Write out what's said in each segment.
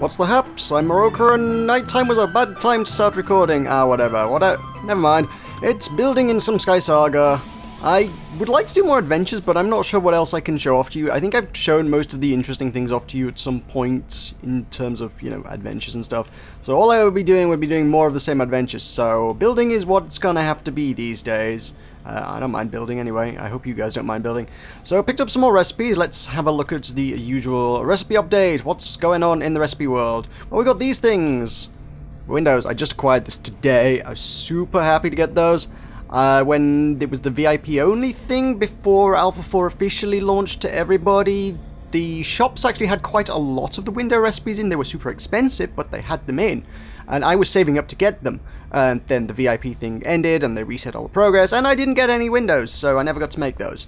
What's the haps? I'm Meroka and nighttime was a bad time to start recording. Whatever. Never mind. It's building in some SkySaga. I would like to do more adventures, but I'm not sure what else I can show off to you. I think I've shown most of the interesting things off to you at some point in terms of, adventures and stuff. So all I would be doing more of the same adventures. So building is what's gonna have to be these days. I don't mind building anyway. I hope you guys don't mind building. So I picked up some more recipes. Let's have a look at the usual recipe update. What's going on in the recipe world? Well, we got these things. Windows. I just acquired this today. I was super happy to get those. When it was the VIP only thing before Alpha 4 officially launched to everybody, the shops actually had quite a lot of the window recipes in. They were super expensive, but they had them in. And I was saving up to get them. And then the VIP thing ended, and they reset all the progress, and I didn't get any windows, so I never got to make those.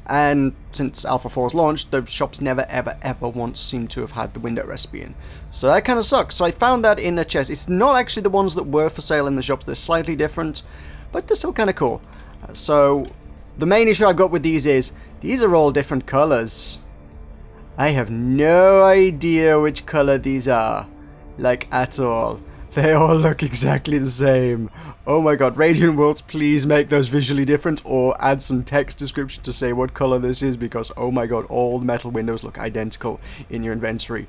And since Alpha 4's launched, those shops never, ever, ever once seem to have had the window recipe in. So that kind of sucks. So I found that in a chest. It's not actually the ones that were for sale in the shops. They're slightly different, but they're still kind of cool. So the main issue I've got with these is, these are all different colors. I have no idea which color these are. Like, at all. They all look exactly the same. Oh my god, Radiant Worlds, please make those visually different or add some text description to say what color this is, because oh my god, all the metal windows look identical in your inventory.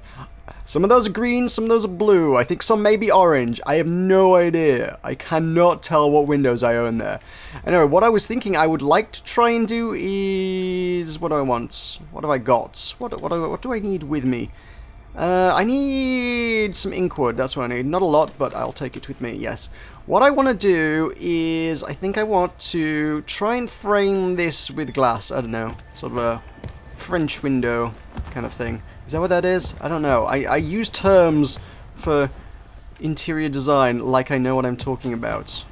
Some of those are green, some of those are blue. I think some may be orange. I have no idea. I cannot tell what windows I own there. Anyway, what I was thinking I would like to try and do is... What do I want? What have I got? What do I need with me? I need some inkwood, that's what I need. Not a lot, but I'll take it with me, yes. What I want to do is, I think I want to try and frame this with glass. I don't know, sort of a French window kind of thing. Is that what that is? I don't know. I use terms for interior design like I know what I'm talking about.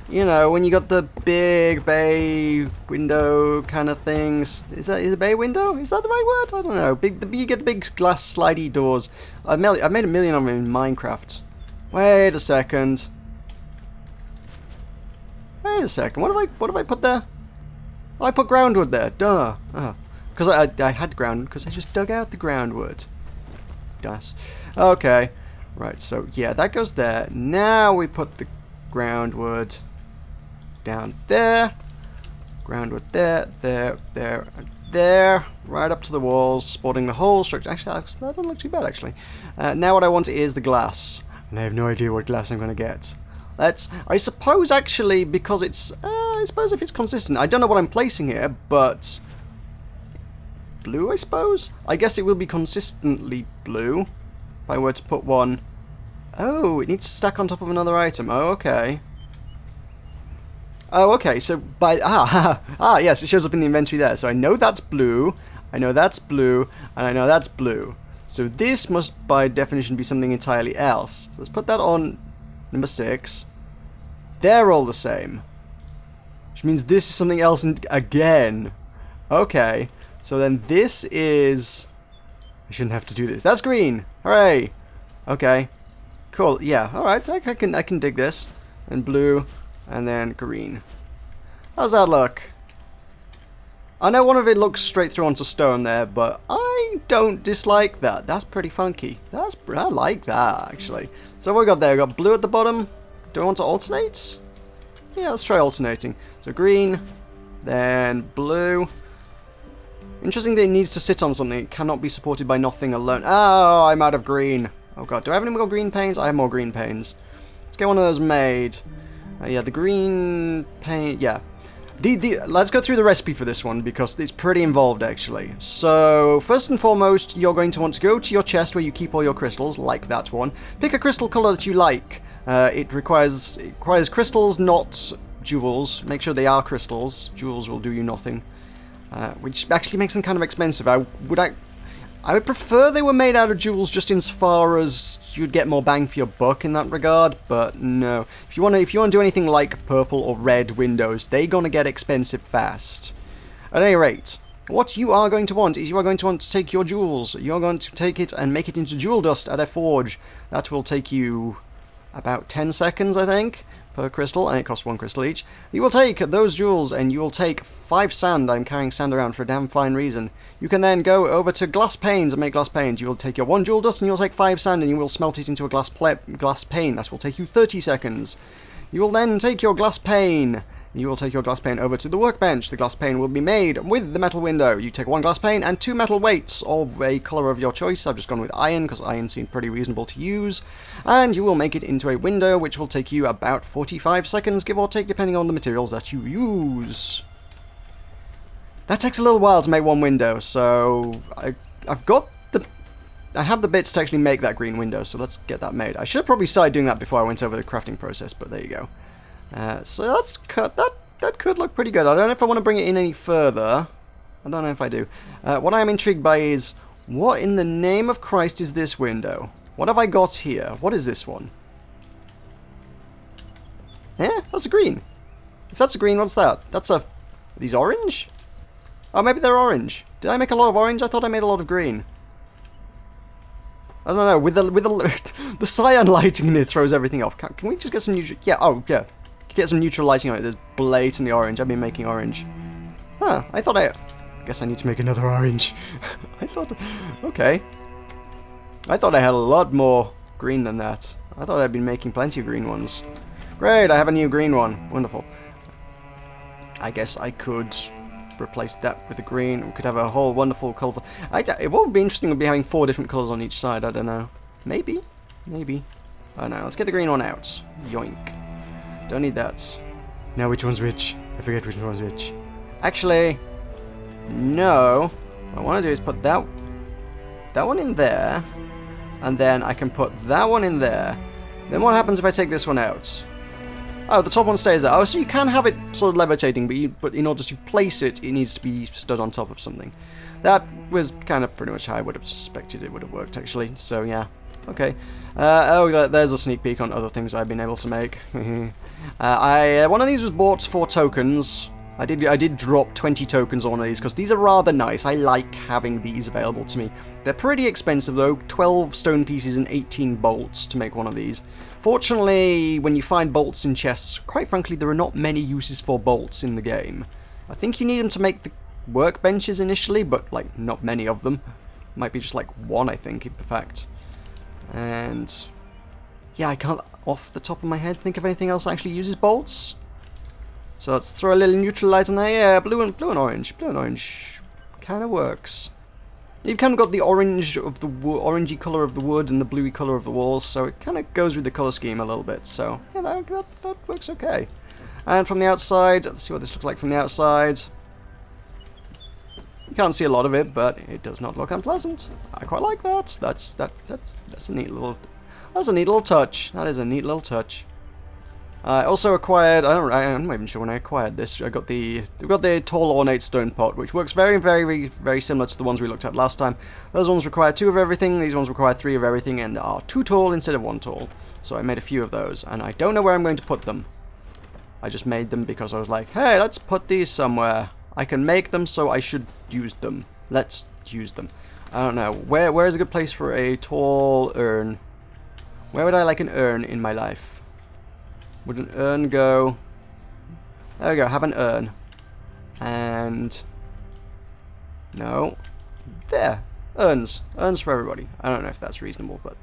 You know, when you got the big bay window kind of things. Is a bay window? Is that the right word? I don't know. You get the big glass slidey doors. I've made a million of them in Minecraft. Wait a second. What have I put there? Oh, I put groundwood there. Duh. Because I had groundwood because I just dug out the groundwood. Das. Okay. Right, so yeah, that goes there. Now we put the groundwood down there, groundwood there, there, right up to the walls, supporting the whole structure. Actually, that doesn't look too bad, actually. Now what I want is the glass, and I have no idea what glass I'm going to get. I suppose, actually, because it's, I suppose if it's consistent, I don't know what I'm placing here, but blue, I suppose? I guess it will be consistently blue, if I were to put one. Oh, it needs to stack on top of another item. Oh, okay. Oh, okay, so yes, it shows up in the inventory there. So I know that's blue, I know that's blue, and I know that's blue. So this must, by definition, be something entirely else. So let's put that on number 6. They're all the same. Which means this is something else again. Okay, so then this is... I shouldn't have to do this. That's green! Hooray! Okay. Cool, yeah, alright, I can dig this. And blue, and then green. How's that look? I know one of it looks straight through onto stone there, but I don't dislike that. That's pretty funky. I like that, actually. So what we got there? We got blue at the bottom. Do I want to alternate? Yeah, let's try alternating. So green, then blue. Interesting that it needs to sit on something. It cannot be supported by nothing alone. Oh, I'm out of green. Oh god, do I have any more green panes? I have more green panes. Let's get one of those made. Yeah, the green paint, yeah. Let's go through the recipe for this one, because it's pretty involved, actually. So, first and foremost, you're going to want to go to your chest where you keep all your crystals, like that one. Pick a crystal color that you like. It requires crystals, not jewels. Make sure they are crystals. Jewels will do you nothing. Which actually makes them kind of expensive. I would prefer they were made out of jewels, just insofar as you'd get more bang for your buck in that regard, but no. If you want to do anything like purple or red windows, they're gonna get expensive fast. At any rate, what you are going to want is you are going to want to take your jewels. You're going to take it and make it into jewel dust at a forge. That will take you about 10 seconds, I think. per crystal, and it costs 1 crystal each. You will take those jewels, and you will take 5 sand. I'm carrying sand around for a damn fine reason. You can then go over to glass panes and make glass panes. You will take your 1 jewel dust, and you'll take 5 sand, and you will smelt it into a glass pane. That will take you 30 seconds. You will then take your glass pane. You will take your glass pane over to the workbench. The glass pane will be made with the metal window. You take 1 glass pane and 2 metal weights of a colour of your choice. I've just gone with iron because iron seemed pretty reasonable to use. And you will make it into a window which will take you about 45 seconds, give or take, depending on the materials that you use. That takes a little while to make 1 window, so I have the bits to actually make that green window, so let's get that made. I should have probably started doing that before I went over the crafting process, but there you go. So that's cut. That could look pretty good. I don't know if I want to bring it in any further. I don't know if I do. What I am intrigued by is, what in the name of Christ is this window? What have I got here? What is this one? Yeah, that's a green. If that's a green, what's that? That's a... Are these orange? Oh, maybe they're orange. Did I make a lot of orange? I thought I made a lot of green. I don't know. With the cyan lighting in it throws everything off. Can we just get some neutral? Yeah. Oh, yeah. Get some neutral lighting on it. There's blatantly orange. I've been making orange. Huh. I guess I need to make another orange. I thought... Okay. I thought I had a lot more green than that. I thought I'd been making plenty of green ones. Great. I have a new green one. Wonderful. I guess I could replace that with the green. We could have a whole wonderful colourful... What would be interesting would be having 4 different colours on each side. I don't know. Maybe. Maybe. I don't know. Let's get the green one out. Yoink. Don't need that. Now which one's which? I forget which one's which. Actually, no. What I want to do is put that one in there, and then I can put that one in there. Then what happens if I take this one out? Oh, the top one stays there. Oh, so you can have it sort of levitating, but in order to place it, it needs to be stood on top of something. That was kind of pretty much how I would have suspected it would have worked, actually. So yeah. Okay. There's a sneak peek on other things I've been able to make. One of these was bought for tokens. I did drop 20 tokens on one of these because these are rather nice. I like having these available to me. They're pretty expensive though. 12 stone pieces and 18 bolts to make one of these. Fortunately, when you find bolts in chests, quite frankly, there are not many uses for bolts in the game. I think you need them to make the workbenches initially, but like not many of them. Might be just like 1, I think, in fact. And yeah, I can't off the top of my head think of anything else that actually uses bolts. So let's throw a little neutral light on there. Yeah, blue and orange. Blue and orange kind of works. You've kind of got the orange of the orangey colour of the wood and the bluey colour of the walls, so it kind of goes with the colour scheme a little bit. So yeah, that works okay. And from the outside, let's see what this looks like from the outside. You can't see a lot of it, but it does not look unpleasant. I quite like that. That's a neat little touch. That is a neat little touch. I also acquired. I'm not even sure when I acquired this. We got the tall ornate stone pot, which works very, very, very similar to the ones we looked at last time. Those ones require 2 of everything. These ones require 3 of everything, and are 2 tall instead of 1 tall. So I made a few of those, and I don't know where I'm going to put them. I just made them because I was like, hey, let's put these somewhere. I can make them, so I should use them. Let's use them. I don't know. Where is a good place for a tall urn? Where would I like an urn in my life? Would an urn go... There we go, have an urn. And... No. There. Urns. Urns for everybody. I don't know if that's reasonable, but...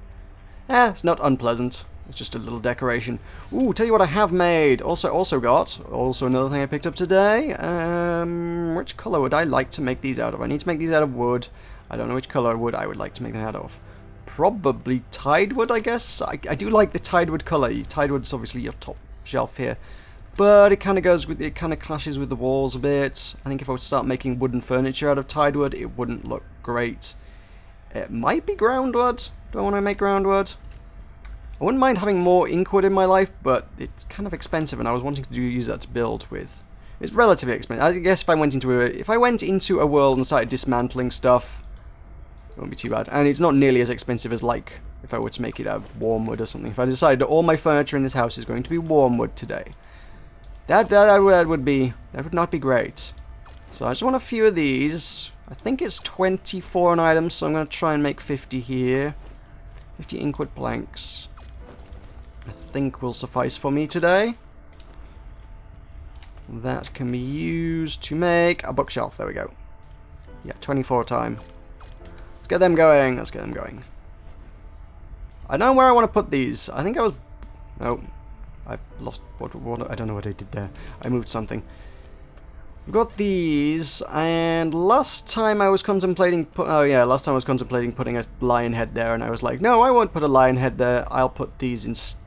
it's not unpleasant. It's just a little decoration. Ooh, tell you what I have made. Also another thing I picked up today. Which colour would I like to make these out of? I need to make these out of wood. I don't know which colour wood I would like to make them out of. Probably tidewood, I guess. I do like the tidewood colour. Tidewood's obviously your top shelf here. But it kind of clashes with the walls a bit. I think if I were to start making wooden furniture out of tidewood, it wouldn't look great. It might be groundwood. Do I want to make groundwood? I wouldn't mind having more inkwood in my life, but it's kind of expensive, and I was wanting to use that to build with. It's relatively expensive. I guess if I went into a world and started dismantling stuff, it wouldn't be too bad. And it's not nearly as expensive as like if I were to make it out of warm wood or something. If I decided that all my furniture in this house is going to be warm wood today, that would not be great. So I just want a few of these. I think it's 24 an item, so I'm going to try and make 50 here. 50 inkwood planks. I think will suffice for me today. That can be used to make a bookshelf. There we go. Yeah, 24 time. Let's get them going. Let's get them going. I know where I want to put these. I think I was... Oh. I lost... What? I don't know what I did there. I moved something. We've got these, and last time I was contemplating... last time I was contemplating putting a lion head there, and I was like, no, I won't put a lion head there. I'll put these instead.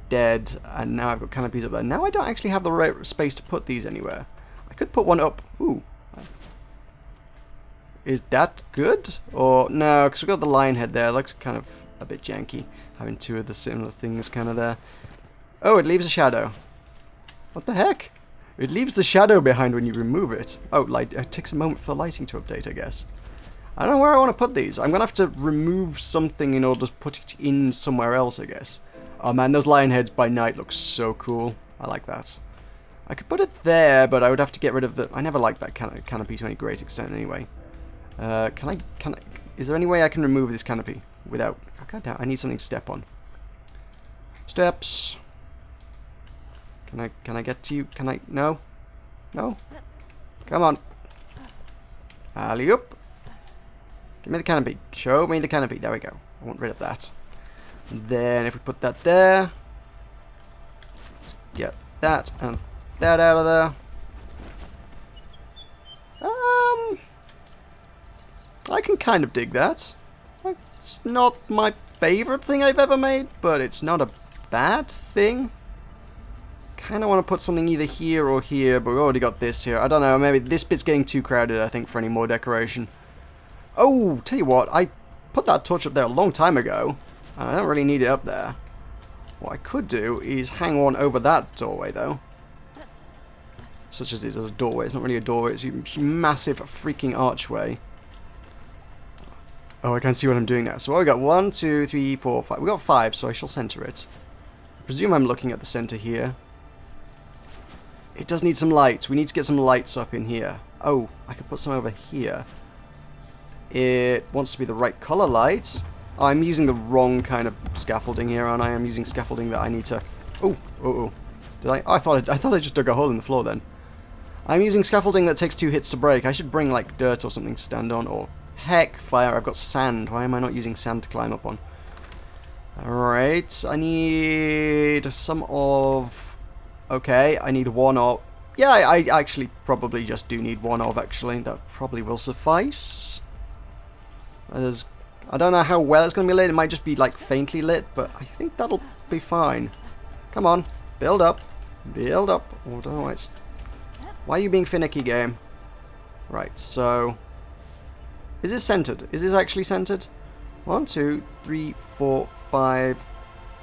And now I've got canopies up there. Now I don't actually have the right space to put these anywhere. I could put one up. Ooh. Is that good? Or no, because we've got the lion head there. It looks kind of a bit janky, having two of the similar things kind of there. Oh, it leaves a shadow. What the heck? It leaves the shadow behind when you remove it. Oh, it takes a moment for the lighting to update, I guess. I don't know where I want to put these. I'm going to have to remove something in order to put it in somewhere else, I guess. Oh man, those lion heads by night look so cool. I like that. I could put it there, but I would have to get rid of the... I never liked that canopy to any great extent anyway. Is there any way I can remove this canopy without... I need something to step on. Steps. Can I get to you? Can I? No? No? Come on. Alley-oop. Give me the canopy. Show me the canopy. There we go. I want rid of that. And then if we put that there. Let's get that and that out of there. I can kind of dig that. It's not my favorite thing I've ever made, but it's not a bad thing. Kind of want to put something either here or here, but we've already got this here. I don't know, maybe this bit's getting too crowded, I think, for any more decoration. Oh, tell you what, I put that torch up there a long time ago, and I don't really need it up there. What I could do is hang one over that doorway, though. Such as it is a doorway. It's not really a doorway, it's a massive freaking archway. Oh, I can't see what I'm doing now. So we got 1, 2, 3, 4, 5. We got 5, so I shall center it. I presume I'm looking at the center here. It does need some light. We need to get some lights up in here. Oh, I could put some over here. It wants to be the right color light. Oh, I'm using the wrong kind of scaffolding here, aren't I? I'm using scaffolding that I need to... Oh. Did I? Oh, I thought I just dug a hole in the floor then. I'm using scaffolding that takes 2 hits to break. I should bring like dirt or something to stand on, or heck, fire. I've got sand. Why am I not using sand to climb up on? Alright, I need some of... Okay, I need 1 of... Yeah, I actually probably just do need 1 of, actually. That probably will suffice. That is... I don't know how well it's going to be lit. It might just be, like, faintly lit, but I think that'll be fine. Come on. Build up. Build up. Oh, I don't know why it's... Why are you being finicky, game? Right, so... Is this centered? Is this actually centered? 1, 2, 3, 4, 5,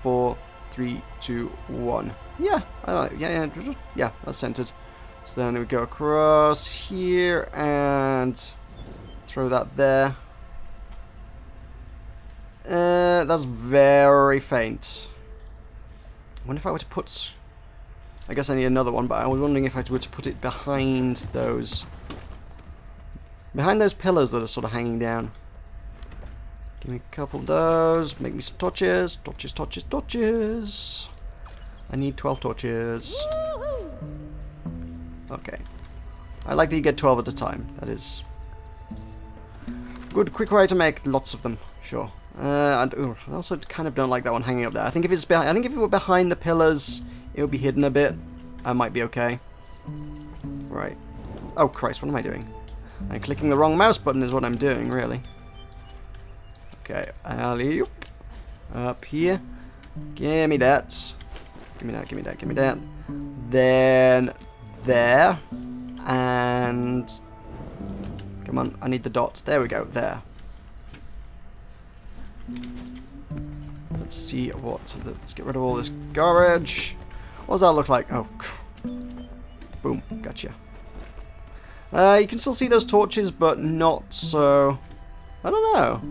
4, 3, 2, 1. Yeah, yeah, that's centered. So then we go across here and throw that there. That's very faint. I wonder if I were to put... I guess I need another one, but I was wondering if I were to put it behind those... Behind those pillars that are sort of hanging down. Give me a couple of those. Make me some torches. Torches, torches, torches. I need 12 torches. Okay. I like that you get 12 at a time. That is... good, quick way to make lots of them. Sure. I also kind of don't like that one hanging up there. I think if it's behind, I think if it were behind the pillars, it would be hidden a bit. I might be okay. Right. Oh Christ, what am I doing? I'm clicking the wrong mouse button is what I'm doing, really. Okay, alley up here. Give me that. Give me that, give me that, give me that. Then there. And come on, I need the dots. There we go, there. Let's see what... Let's get rid of all this garbage. What does that look like? Oh, boom, gotcha. You can still see those torches, but not so... I don't know.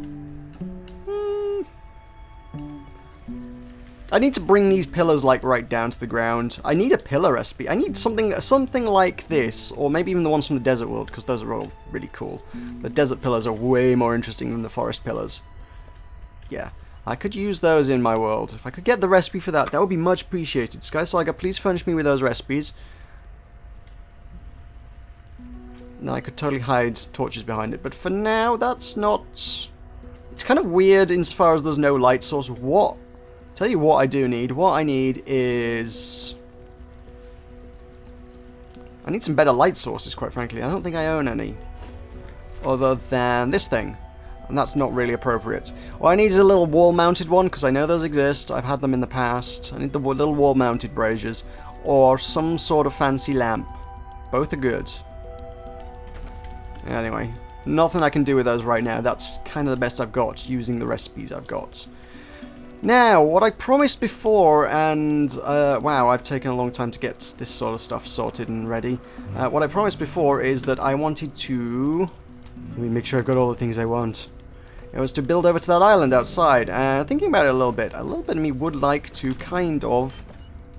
I need to bring these pillars, like, right down to the ground. I need a pillar recipe. I need something like this, or maybe even the ones from the desert world, because those are all really cool. The desert pillars are way more interesting than the forest pillars. Yeah, I could use those in my world. If I could get the recipe for that, that would be much appreciated. SkySaga, please furnish me with those recipes. then I could totally hide torches behind it. But for now, that's not... It's kind of weird insofar as there's no light source. Tell you what I do need. What I need is... I need some better light sources, quite frankly. I don't think I own any. Other than this thing. And that's not really appropriate. What I need is a little wall-mounted one, because I know those exist. I've had them in the past. I need the little wall-mounted braziers. Or some sort of fancy lamp. Both are good. Anyway, nothing I can do with those right now. That's kind of the best I've got, using the recipes I've got. Now, what I promised before, and wow, I've taken a long time to get this sort of stuff sorted and ready. What I promised before is that I wanted to... Let me make sure I've got all the things I want. It was to build over to that island outside, and thinking about it a little bit of me would like to kind of...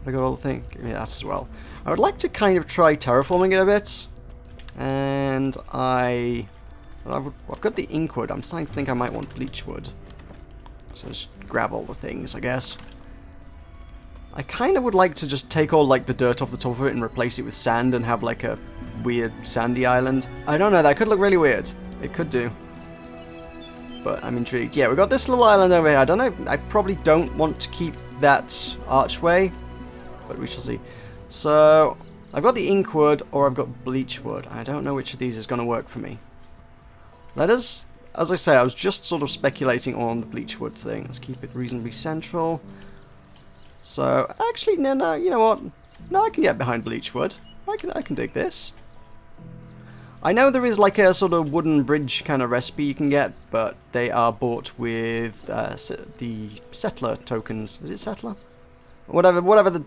I got all the things? Give me that as well. I would like to kind of try terraforming it a bit. And I've got the inkwood. I'm starting to think I might want bleachwood. So just grab all the things, I guess. I kind of would like to just take all like the dirt off the top of it and replace it with sand and have like a weird sandy island. I don't know, that could look really weird. It could do. But I'm intrigued. Yeah, we've got this little island over here. I don't know, I probably don't want to keep that archway, but we shall see. So, I've got the inkwood or I've got bleachwood. I don't know which of these is going to work for me. Let us... As I say, I was just sort of speculating on the bleachwood thing. Let's keep it reasonably central. So, actually, no, you know what? No, I can get behind bleachwood. I can dig this. I know there is like a sort of wooden bridge kind of recipe you can get, but they are bought with the settler tokens. Is it settler? Whatever the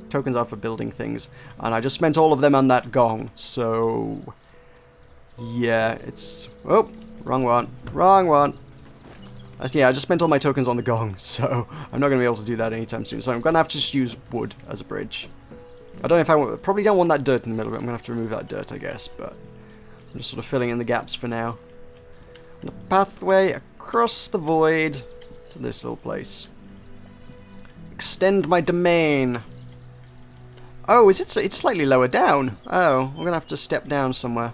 tokens are for building things. And I just spent all of them on that gong, so... Yeah, it's... Oh! Wrong one. Wrong one. Yeah, I just spent all my tokens on the gong, so I'm not going to be able to do that anytime soon. So I'm going to have to just use wood as a bridge. I don't know if I probably don't want that dirt in the middle of it. I'm going to have to remove that dirt, I guess, but I'm just sort of filling in the gaps for now. And the pathway across the void to this little place. Extend my domain. Oh, is it? It's slightly lower down. Oh, we're going to have to step down somewhere.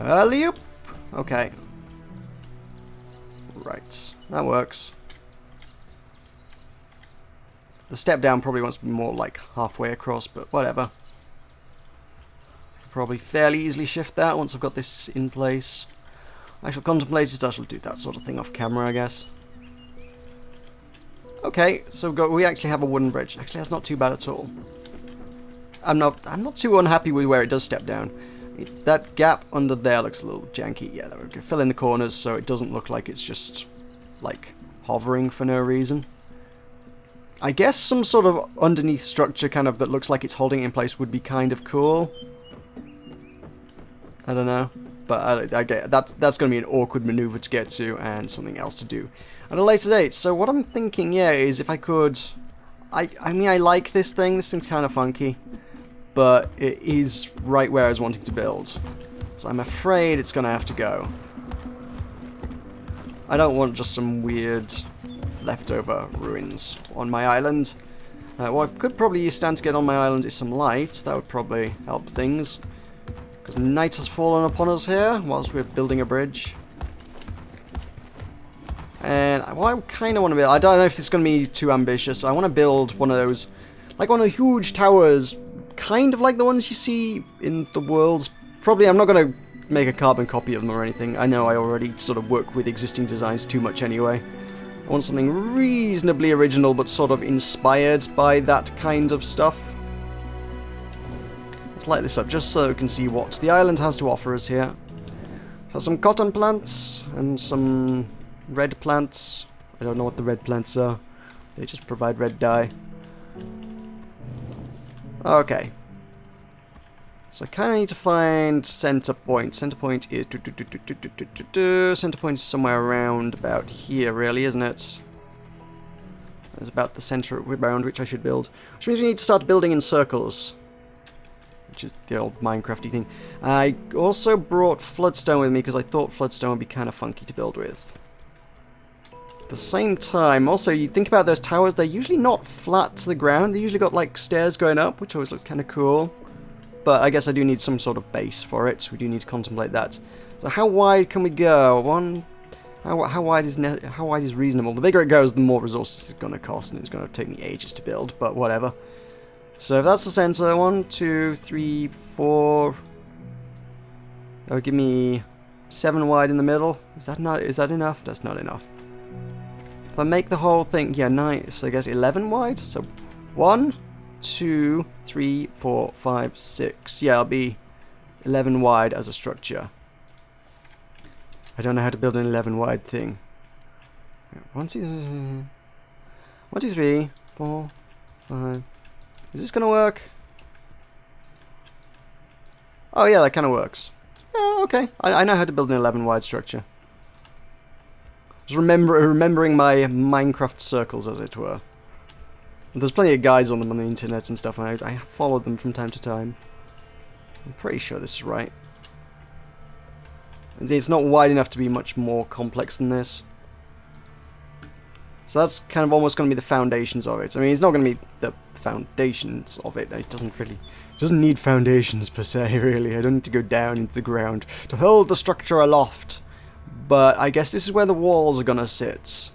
Alley-oop. Okay. Right. That works. The step down probably wants to be more like halfway across, but whatever. Probably fairly easily shift that once I've got this in place. I shall contemplate it. I shall do that sort of thing off camera, I guess. Okay, so we actually have a wooden bridge. Actually, that's not too bad at all. I'm not too unhappy with where it does step down. That gap under there looks a little janky. Yeah, there we go. Fill in the corners so it doesn't look like it's just, like, hovering for no reason. I guess some sort of underneath structure kind of that looks like it's holding it in place would be kind of cool. I don't know. But I get that's going to be an awkward maneuver to get to and something else to do at a later date. So what I'm thinking, yeah, is if I could... I mean, I like this thing. This thing's kind of funky. But it is right where I was wanting to build. So I'm afraid it's going to have to go. I don't want just some weird leftover ruins on my island. What I could probably stand to get on my island is some light. That would probably help things. Because night has fallen upon us here whilst we're building a bridge. And what I kind of want to build... I don't know if it's going to be too ambitious. I want to build one of those... Like one of the huge towers... Kind of like the ones you see in the worlds. Probably, I'm not going to make a carbon copy of them or anything. I know I already sort of work with existing designs too much anyway. I want something reasonably original, but sort of inspired by that kind of stuff. Let's light this up just so we can see what the island has to offer us here. It has some cotton plants and some red plants. I don't know what the red plants are. They just provide red dye. Okay. So I kind of need to find center point. Center point is... Center point is somewhere around about here, really, isn't it? It's about the center around which I should build. Which means we need to start building in circles. Which is the old Minecrafty thing. I also brought Floodstone with me because I thought Floodstone would be kind of funky to build with. At the same time, also, you think about those towers, they're usually not flat to the ground. They usually got, like, stairs going up, which always looks kind of cool. but I guess I do need some sort of base for it. We do need to contemplate that. So how wide can we go? How wide is reasonable? The bigger it goes, the more resources it's going to cost, and it's going to take me ages to build, but whatever. So if that's the center, 1, 2, 3, 4. That would give me 7 wide in the middle. Is that enough? That's not enough. If I make the whole thing, yeah, 9, so I guess 11 wide. So 1, 2, 3, 4, 5, 6. Yeah, I'll be 11 wide as a structure. I don't know how to build an 11 wide thing. 1, 2, 3, 4, 5. Is this gonna work? Oh yeah, that kind of works. Yeah, okay. I know how to build an 11 wide structure. Just remembering my Minecraft circles, as it were. And there's plenty of guides on them on the internet and stuff, and I followed them from time to time. I'm pretty sure this is right. It's not wide enough to be much more complex than this. So that's kind of almost going to be the foundations of it. I mean, it's not going to be the foundations of it. It doesn't need foundations per se, really. I don't need to go down into the ground to hold the structure aloft. But I guess this is where the walls are going to sit.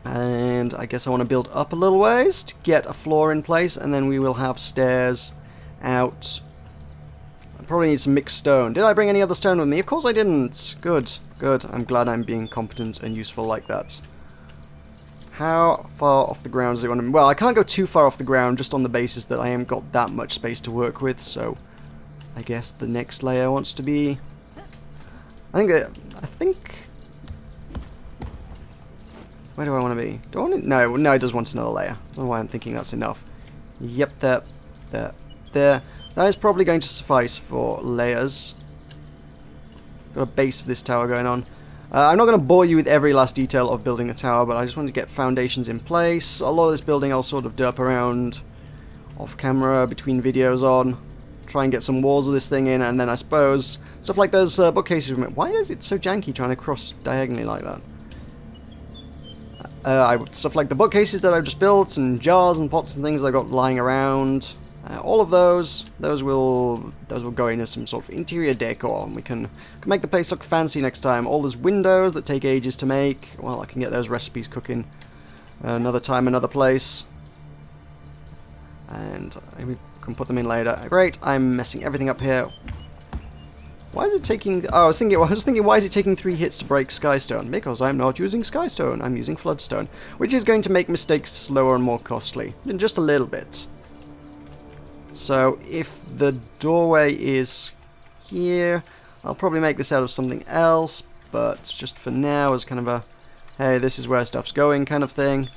And I guess I want to build up a little ways to get a floor in place, and then we will have stairs out. I probably need some mixed stone. Did I bring any other stone with me? Of course I didn't. Good, good. I'm glad I'm being competent and useful like that. How far off the ground does it want to be? Well, I can't go too far off the ground just on the basis that I haven't got that much space to work with, so I guess the next layer wants to be... I think... Where do I want to be? Do I want to... No, it does want another layer. I don't know why I'm thinking that's enough. Yep, there. That is probably going to suffice for layers. Got a base of this tower going on. I'm not going to bore you with every last detail of building the tower, but I just wanted to get foundations in place. A lot of this building I'll sort of derp around off camera between videos on. Try and get some walls of this thing in, and then I suppose stuff like those bookcases. Why is it so janky trying to cross diagonally like that? Stuff like the bookcases that I've just built, and jars and pots and things that I've got lying around. All of those will go in as some sort of interior decor, and we can make the place look fancy next time. All those windows that take ages to make, well, I can get those recipes cooking another time, another place, and we can put them in later. Great, I'm messing everything up here. Why is it taking... Oh, I was thinking, why is it taking 3 hits to break Skystone? Because I'm not using Skystone, I'm using Floodstone, which is going to make mistakes slower and more costly, in just a little bit. So if the doorway is here, I'll probably make this out of something else, but just for now as kind of a, hey, this is where stuff's going kind of thing.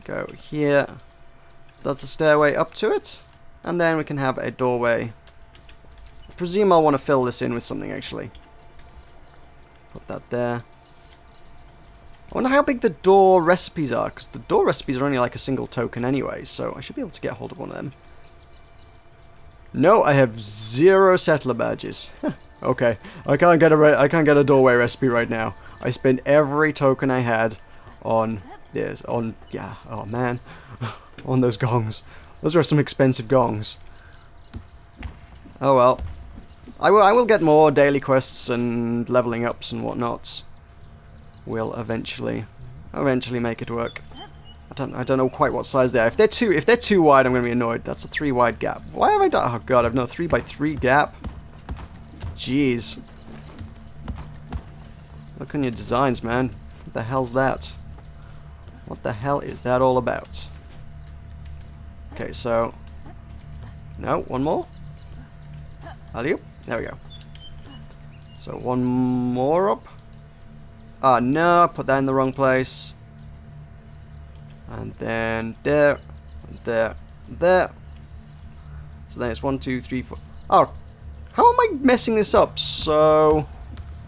Go here. So that's the stairway up to it, and then we can have a doorway. I presume I'll want to fill this in with something actually. Put that there. I wonder how big the door recipes are, because the door recipes are only like a single token anyway, so I should be able to get hold of one of them. No, I have 0 settler badges. Okay, I can't get a doorway recipe right now. I spent every token I had on this, yeah, oh man, on those gongs. Those are some expensive gongs. Oh well. I will get more daily quests and leveling ups and whatnot. Will eventually make it work. I don't know quite what size they are. If they're too wide, I'm gonna be annoyed. That's a 3 wide gap. Why have I done? Oh god, I've done a 3x3 gap. Jeez. Look on your designs, man. What the hell's that? What the hell is that all about? Okay, so no, one more. Alley-oop. There we go. So one more up. Ah, no, I put that in the wrong place. And then there, and there, and there. So then it's 1, 2, 3, 4. Oh, how am I messing this up so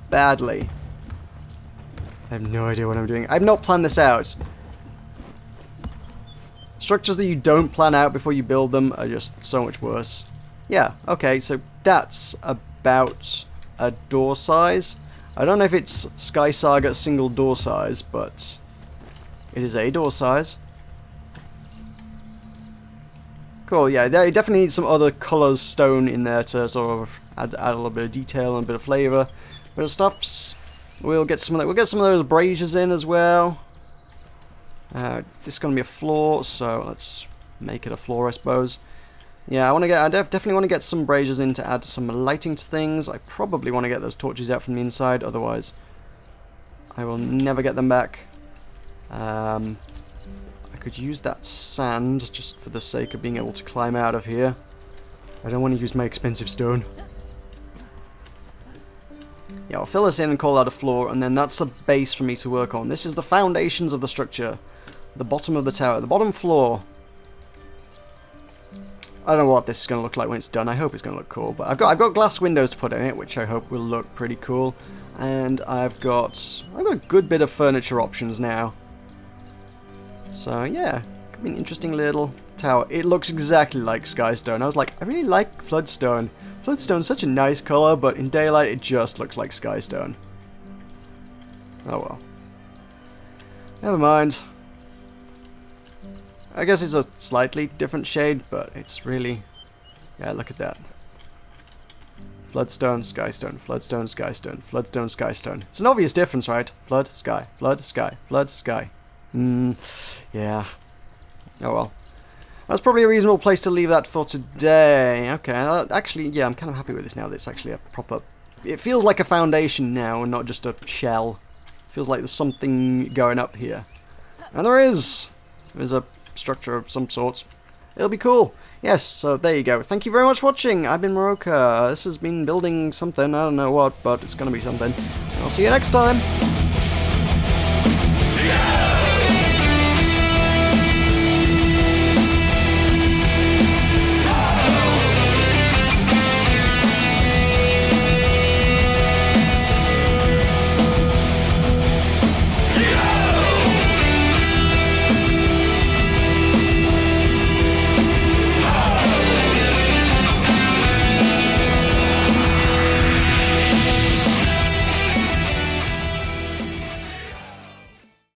badly? I have no idea what I'm doing. I've not planned this out. Structures that you don't plan out before you build them are just so much worse. Yeah, okay, so that's about a door size. I don't know if it's SkySaga single door size, but it is a door size. Cool, yeah, they definitely need some other colours stone in there to sort of add a little bit of detail and a bit of flavour. Bit of stuffs. We'll get some of those braziers in as well. This is going to be a floor, so let's make it a floor, I suppose. Yeah, I definitely want to get some braziers in to add some lighting to things. I probably want to get those torches out from the inside, otherwise I will never get them back. I could use that sand just for the sake of being able to climb out of here. I don't want to use my expensive stone. Yeah, I'll fill this in and call that a floor, and then that's a base for me to work on. This is the foundations of the structure. The bottom of the tower, the bottom floor. I don't know what this is going to look like when it's done. I hope it's going to look cool, but I've got glass windows to put in it, which I hope will look pretty cool. And I've got a good bit of furniture options now. So yeah, could be an interesting little tower. It looks exactly like Skystone. I was like, I really like Floodstone. Floodstone's such a nice color, but in daylight it just looks like Skystone. Oh well. Never mind. I guess it's a slightly different shade, but it's really... Yeah, look at that. Floodstone, Skystone, Floodstone, Skystone, Floodstone, Skystone. It's an obvious difference, right? Flood, sky, flood, sky, flood, sky. Yeah. Oh well. That's probably a reasonable place to leave that for today. Okay, actually, yeah, I'm kind of happy with this now that it's actually a proper... It feels like a foundation now and not just a shell. It feels like there's something going up here. And there is! There's a structure of some sorts. It'll be cool. Yes, so there you go. Thank you very much for watching. I've been Meroka. This has been building something. I don't know what, but it's going to be something. I'll see you next time.